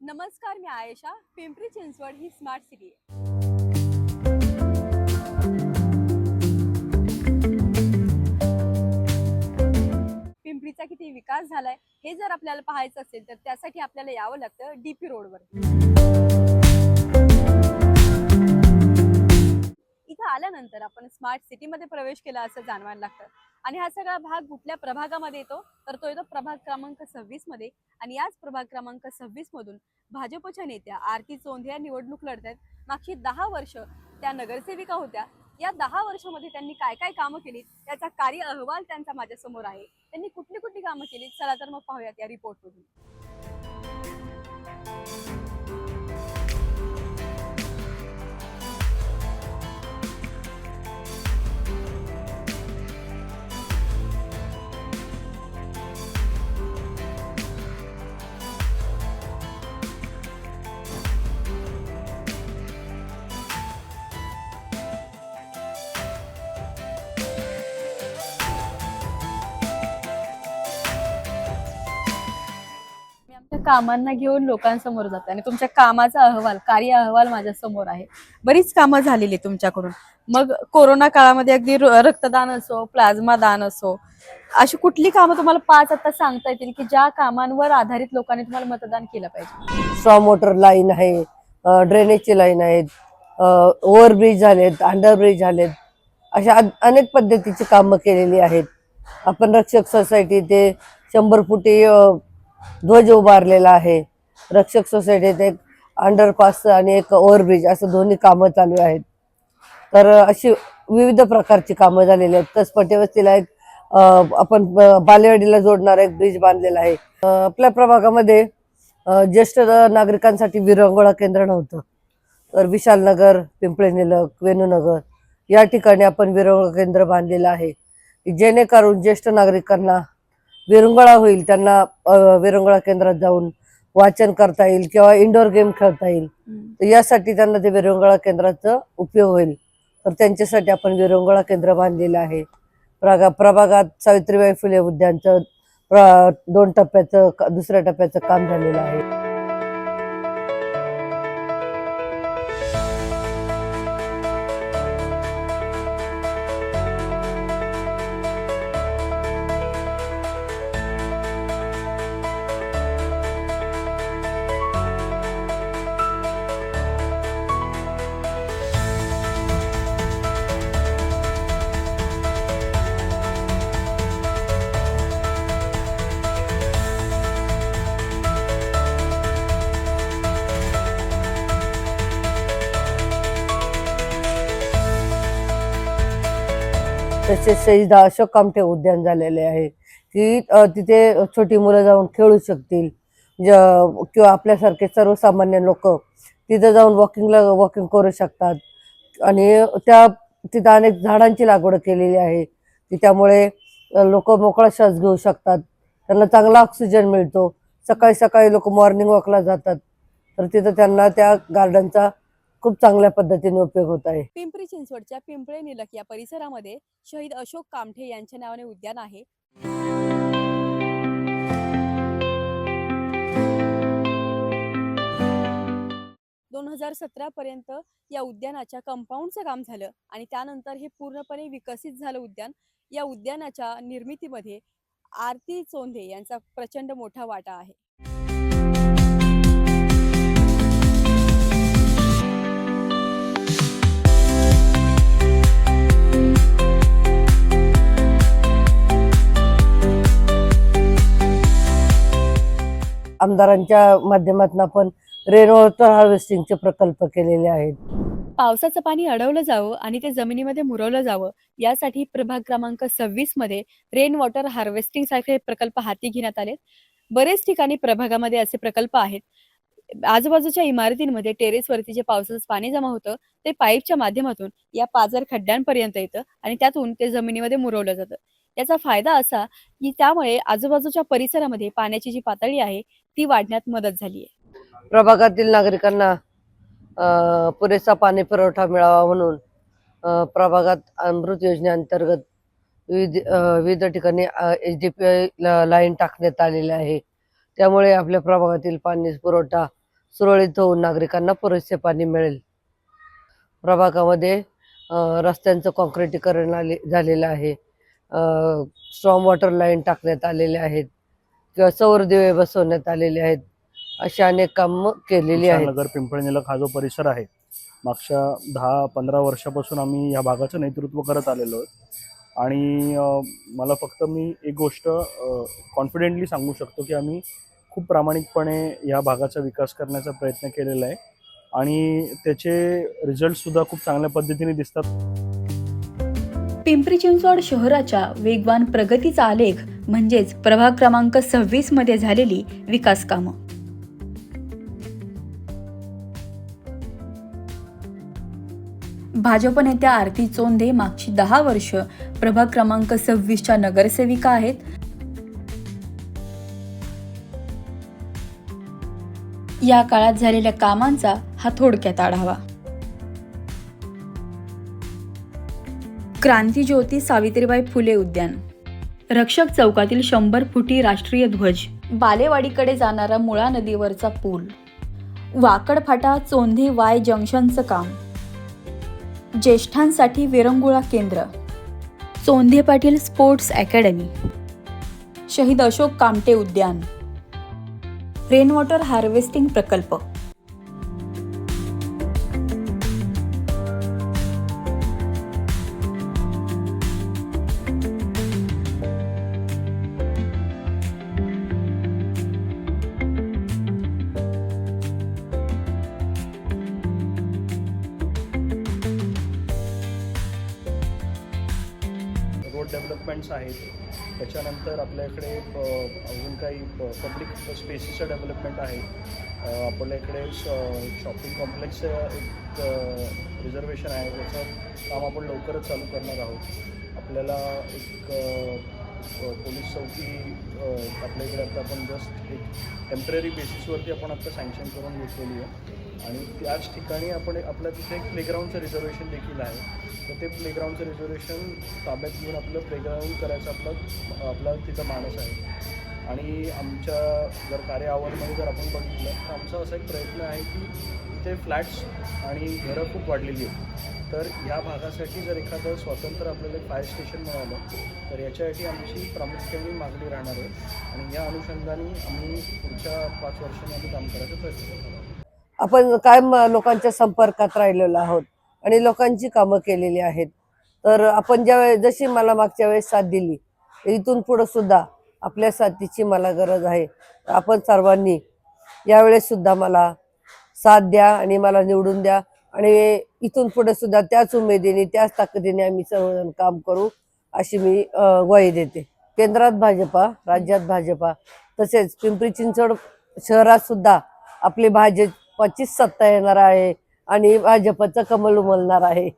नमस्कार, मी आयशा. पिंपरी चिंचवड ही smart city आहे. पिंपरीचा किती विकास झालाय हे जर आपल्याला पाहायचं असेल तर त्यासाठी आपल्याला यावं लागतं डीपी रोडवर. इथं आल्यानंतर आपण स्मार्ट सिटीमध्ये प्रवेश केला असं जाणवायला लागतं. आणि हा सगळा भाग कुठल्या प्रभागामध्ये येतो तर तो येतो प्रभाग क्रमांक 26 मध्ये. आणि याच प्रभाग क्रमांक 26 मधून भाजपच्या नेत्या आरती चोंधे या निवडणूक लढतात. मागची 10 वर्ष त्या नगरसेविका होत्या. या 10 वर्षामध्ये त्यांनी काय काय कामं केली त्याचा कार्य अहवाल त्यांचा माझ्यासमोर आहे. त्यांनी कुठली कुठली कामं केली चला तर मग पाहूयात या रिपोर्टमधून. मी आमच्या कामांना घेऊन लोकांसमोर जाते आणि तुमच्या कामाचा अहवाल, कार्य अहवाल माझ्या समोर आहे. बरीच कामं झालेली तुमच्याकडून. मग कोरोना काळामध्ये अगदी रक्तदान असो, प्लाझ्मा दान असो, अशी कुठली कामं तुम्हाला 5 आता सांगता येतील की ज्या कामांवर आधारित लोकांनी तुम्हाला मतदान केलं पाहिजे? स्ट्रॉ मोटर लाईन आहे, ड्रेनेजची लाईन आहेत, ओव्हरब्रिज झालेत, अंडरब्रिज झालेत, अशा अनेक पद्धतीची कामं केलेली आहेत. आपण रक्षक सोसायटी ते 100 फुटी ध्वज उभारलेला आहे. रक्षक सोसायटीत एक अंडरपास आणि एक ओव्हरब्रिज असं दोन्ही कामं चालू आहेत. तर अशी विविध प्रकारची कामं झालेली आहेत. कसपटे वस्तीला एक आपण बालेवाडीला जोडणारा एक ब्रिज बांधलेला आहे. आपल्या प्रभागामध्ये ज्येष्ठ नागरिकांसाठी विरंगुळा केंद्र नव्हतं, तर विशालनगर, पिंपळे निलक, वेणूनगर या ठिकाणी आपण विरंगुळा केंद्र बांधलेलं आहे, जेणेकरून ज्येष्ठ नागरिकांना विरंगुळा होईल, त्यांना विरंगुळा केंद्रात जाऊन वाचन करता येईल किंवा इंडोर गेम खेळता येईल. तर यासाठी त्यांना ते विरंगुळा केंद्राचा उपयोग होईल. तर त्यांच्यासाठी आपण विरंगुळा केंद्र बांधलेलं आहे. प्रभागात सावित्रीबाई फुले उद्यानचं 2 टप्प्याचं दुसऱ्या टप्प्याचं काम झालेलं आहे. तसेच शहीद अशोक कामठे उद्यान झालेले आहे की तिथे छोटी मुलं जाऊन खेळू शकतील, किंवा आपल्यासारखे सर्वसामान्य लोक तिथे जाऊन वॉकिंग करू शकतात. आणि तिथं अनेक झाडांची लागवड केलेली आहे की त्यामुळे लोक मोकळा श्वास घेऊ शकतात, त्यांना चांगला ऑक्सिजन मिळतो. सकाळी सकाळी लोक मॉर्निंग वॉकला जातात, तर तिथं त्यांना त्या गार्डनचा खूप चांगल्या पद्धतीने उपयोग होत आहे. पिंपरी चिंचवडच्या पिंपळे निलक या परिसरामध्ये शहीद अशोक कामठे यांच्या नावाने उद्यान आहे. 2017 पर्यंत या उद्यानाच्या कंपाऊंडचं काम झालं आणि त्यानंतर हे पूर्णपणे विकसित झालं उद्यान. या उद्यानाच्या निर्मितीमध्ये आरती चोंधे यांचा प्रचंड मोठा वाटा आहे. आमदारांच्या माध्यमातून आपण रेन वॉटर हार्वेस्टिंगचे प्रकल्प केलेले आहेत. पावसाचं पाणी अडवलं जावं आणि ते जमिनीमध्ये मुरवलं जावं यासाठी प्रभाग क्रमांक 26 मध्ये रेन वॉटर हार्वेस्टिंग सारखे प्रकल्प हाती घेण्यात आले. बरेच ठिकाणी प्रभागामध्ये असे प्रकल्प आहेत. आजूबाजूच्या इमारतींमध्ये टेरेसवरती जे पावसाचं पाणी जमा होतं ते पाईपच्या माध्यमातून या पाझर खड्ड्यांपर्यंत येतं आणि त्यातून ते जमिनीमध्ये मुरवलं जातं. याचा फायदा असा की त्यामुळे आजूबाजूच्या परिसरामध्ये पाण्याची जी पातळी आहे ती वाढण्यात मदत झाली आहे. प्रभागातील नागरिकांना पुरेसा पाणी पुरवठा मिळावा म्हणून प्रभागात अमृत योजनेअंतर्गत विविध ठिकाणी HDPE लाईन टाकण्यात आलेली आहे. त्यामुळे आपल्या प्रभागातील पाणी पुरवठा सुरळीत होऊन नागरिकांना पुरेसे पाणी मिळेल. प्रभागामध्ये रस्त्यांचं काँक्रिटीकरण झालेलं आहे. स्ट्रॉम वॉटर लाईन टाकण्यात आलेले आहेत किंवा सौर दिवे बसवण्यात आलेले आहेत. अशी अनेक कामं केलेली आहेत. नगर पिंपळी निलख हा जो परिसर आहे, मागच्या 10-15 वर्षापासून आम्ही या भागाचं नेतृत्व करत आलेलो आहे. आणि मला फक्त मी एक गोष्ट कॉन्फिडेंटली सांगू शकतो की आम्ही खूप प्रामाणिकपणे या भागाचा विकास करण्याचा प्रयत्न केलेला आहे आणि त्याचे रिझल्टसुद्धा खूप चांगल्या पद्धतीने दिसतात. पिंपरी चिंचवड शहराच्या वेगवान प्रगतीचा आलेख म्हणजेच प्रभाग क्रमांक 26 मध्ये झालेली विकास कामं. भाजप नेत्या आरती चोंधे मागची 10 वर्ष प्रभाग क्रमांक 26च्या नगरसेविका आहेत. या काळात झालेल्या कामांचा हा थोडक्यात आढावा. क्रांतीज्योती सावित्रीबाई फुले उद्यान, रक्षक चौकातील 100 फुटी राष्ट्रीय ध्वज, बालेवाडीकडे जाणारा मुळा नदीवरचा पूल, वाकड फाटा चोंधे वाय जंक्शनचं काम, ज्येष्ठांसाठी विरंगुळा केंद्र, चोंधे पाटील स्पोर्ट्स अकॅडमी, शहीद अशोक कामटे उद्यान, रेन वॉटर हार्वेस्टिंग प्रकल्प. रोड डेव्हलपमेंट्स आहेत. त्याच्यानंतर आपल्याकडे अजून काही पब्लिक स्पेसेसचं डेव्हलपमेंट आहे. आपल्याकडे शॉपिंग कॉम्प्लेक्सचं एक रिझर्वेशन आहे, त्याचं काम आपण लवकरच चालू करणार आहोत. आपल्याला एक पोलीस चौकी आपल्याकडे आता आपण जस्ट एक टेम्पररी बेसिसवरती आपण आता सँक्शन करून घेतलेली आहे आणि त्याच ठिकाणी आपण आपल्या तिथे एक प्लेग्राऊंडचं रिझर्वेशन देखील आहे. तर ते प्लेग्राऊंडचं रिझर्वेशन ताब्यात घेऊन आपलं प्लेग्राऊंड करायचं आपला तिथं मानस आहे. आणि आमच्या जर कार्य आवरमध्ये जर आपण बघितलं तर आमचा असा एक प्रयत्न आहे की इथे फ्लॅट्स आणि घरं खूप वाढलेली आहेत. तर ह्या भागासाठी जर एखादं स्वतंत्र आपल्याला फायर स्टेशन मिळालं तर याच्यासाठी आमची प्रामुख्याने मागणी राहणार आहे आणि या अनुषंगाने आम्ही पुढच्या 5 वर्षांनी आम्ही काम करायचा प्रयत्न करतो. आपण कायम लोकांच्या संपर्कात राहिलेलो आहोत आणि लोकांची कामं केलेली आहेत. तर आपण जशी मला मागच्या वेळेस साथ दिली, इथून पुढे सुद्धा आपल्या साथीची मला गरज आहे. आपण सर्वांनी यावेळेस सुद्धा मला साथ द्या आणि मला निवडून द्या आणि इथून पुढे सुद्धा त्याच उमेदीने त्याच ताकदीने आम्ही सर्वजण काम करू अशी मी ग्वाही देते. केंद्रात भाजपा, राज्यात भाजपा, तसेच पिंपरी चिंचवड शहरात सुद्धा आपली भाजपची सत्ता येणार आहे आणि भाजपचं कमल उमलणार आहे.